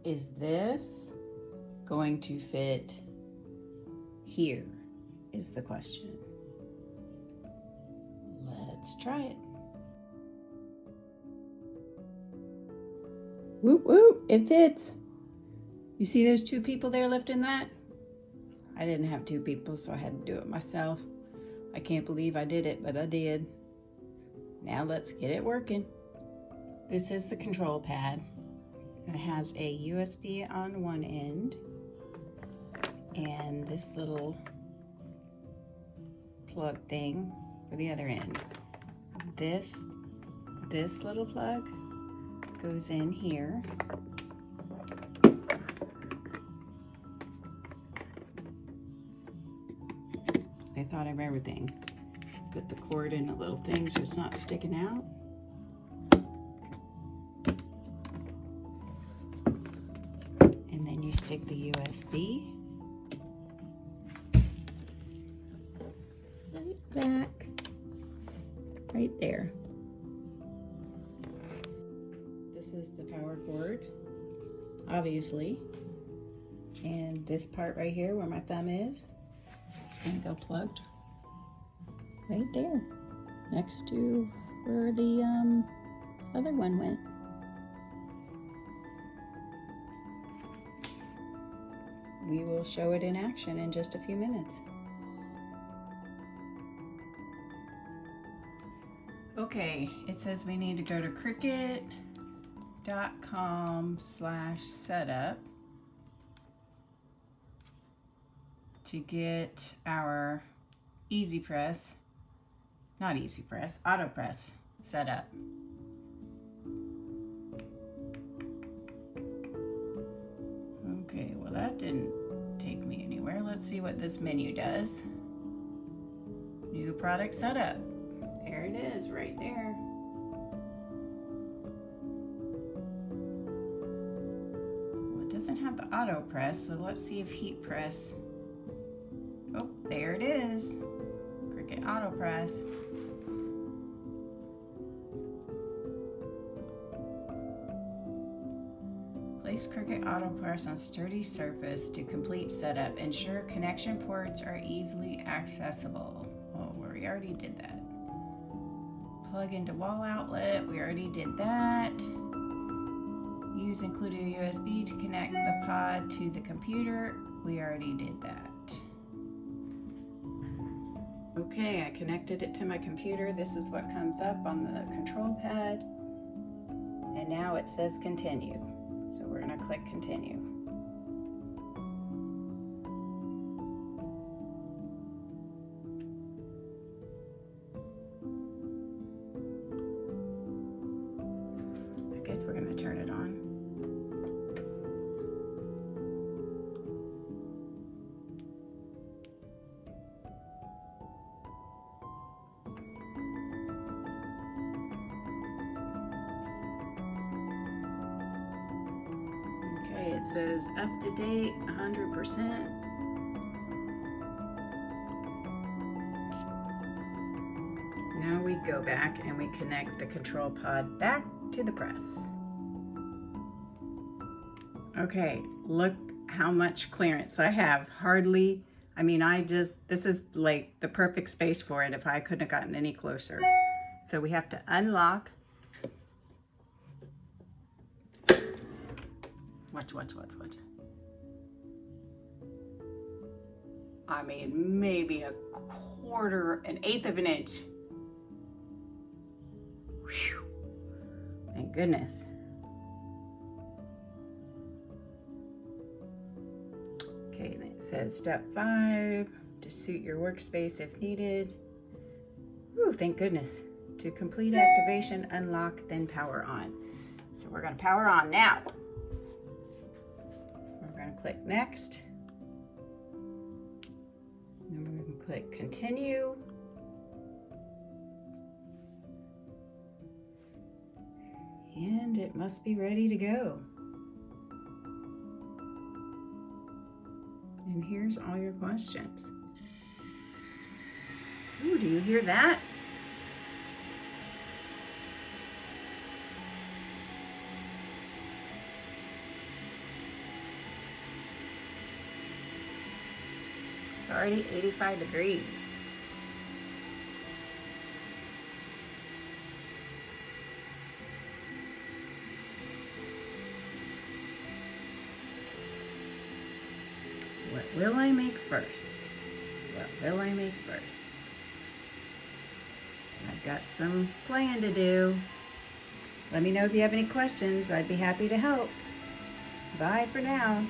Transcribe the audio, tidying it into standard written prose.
Is this going to fit here is the question. Let's try it. Whoop whoop, it fits. You see those two people there lifting that? I didn't have two people, so I had to do it myself. I can't believe I did it, but I did. Now let's get it working. This is the control pad. It has a USB on one end and this little plug thing for the other end. This little plug goes in here. I thought of everything. Put the cord in a little thing so it's not sticking out. And then you stick the USB right back, right there. This is the power cord, obviously. And this part right here where my thumb is, it's gonna go plugged right there, next to where the other one went. We will show it in action in just a few minutes. Okay, it says we need to go to cricut.com/setup to get our AutoPress set up. Okay, well that didn't take me anywhere. Let's see what this menu does. New product setup. There it is, right there. Well, it doesn't have the AutoPress, so let's see if heat press. Oh, there it is. Cricut Auto Press. Place Cricut Auto Press on sturdy surface to complete setup. Ensure connection ports are easily accessible. Oh, we already did that. Plug into wall outlet. We already did that. Use included USB to connect the pod to the computer. We already did that. Okay, I connected it to my computer. This is what comes up on the control pad. And now it says continue. So we're gonna click continue. I guess we're gonna turn it on. It says up to date 100%. Now we go back and we connect the control pod back to the press. Okay, look how much clearance I have. Hardly, I mean, this is like the perfect space for it if I couldn't have gotten any closer. So we have to unlock. Watch. I mean, maybe an eighth of an inch. Whew. Thank goodness. Okay, then it says step 5, to suit your workspace if needed. Ooh, thank goodness. To complete activation, unlock, then power on. So we're gonna power on now. We're going to click next. Then we're going to click continue. And it must be ready to go. And here's all your questions. Ooh, do you hear that? It's already 85 degrees. What will I make first? What will I make first? I've got some plan to do. Let me know if you have any questions. I'd be happy to help. Bye for now.